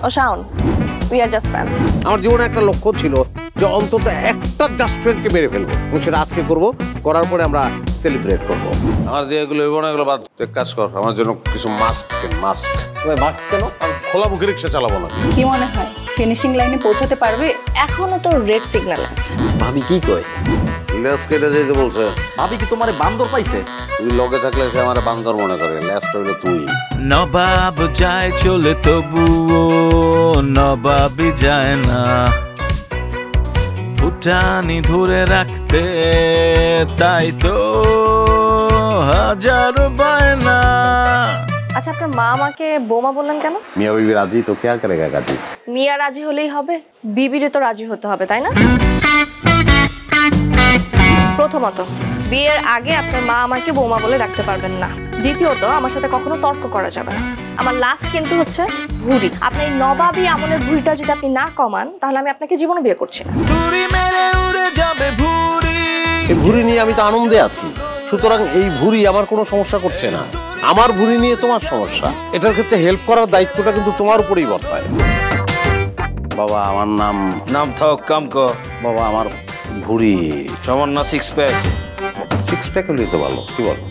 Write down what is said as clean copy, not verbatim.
O Shaon, we are just friends. আমার জীবনে একটা লক্ষ্য ছিল যে অন্তত একটা জাস্ট ফ্রেন্ডকে মেরে ফেলবো, এবং সেটা আজকে করবো, করার পরে আমরা সেলিব্রেট করবো। আমার দিয়ে এগুলো হইব না, এগুলো বাদ। এক কাজ কর, আমার জন্য কিছু মাস্ক কেন। মাস্ক কেন? খোলা মুখে রিক্সা চালাবো না। কি মনে হয় ফিনিশিং লাইনে পৌঁছাতে পারবে? এখনো তো রেড সিগন্যাল আছে। ভাবি কি কয়? লেফট কেটে যেতে বলছে। ভাবি কি তোমারে বান্দর পাইছে? তুই লগে থাকলে সে আমার বান্দর মনে করে। লেফট হইলো তুই। নবাব যায় চলে তবুও নবাবই যায় না, ফুটানি ধরে রাখতে তাই তো হাজার বায়না। আচ্ছা, আপনার মা আমাকে বোমা বললেন কেন? মিয়া বিবি রাজি তো কে করেগা গাজি? মিয়া রাজি হলেই হবে, বিবিরও তো রাজি হতে হবে, তাই না? প্রথমত, বিয়ের আগে আপনার মা আমাকে বৌমা বলে রাখতে পারবেন না। দ্বিতীয়ত, আমার সাথে কখনো তর্ক করা যাবে না। আমার লাস্ট কিন্তু হচ্ছে ভুঁড়ি। আপনি নবাবী আমলের ভুঁড়িটা যদি আপনি না কমান, তাহলে আমি আপনাকে জীবনে বিয়ে করছি না। তুরি মেরে উড়ে যাবে ভুঁড়ি। এই ভুঁড়ি নিয়ে আমি তো আনন্দে আছি, সুতরাং এই ভুঁড়ি আমার কোনো সমস্যা করছে না। আমার ভুঁড়ি নিয়ে তোমার সমস্যা। এটার ক্ষেত্রে হেল্প করার দায়িত্বটা কিন্তু তোমার উপরেই বর্তায়। বাবা, আমার নাম থাক কাম কর। বাবা, আমার ভুঁড়ি সামান্য সিক্স প্যাক। সিক্স প্যাক হলেই তো ভালো, কি বলো?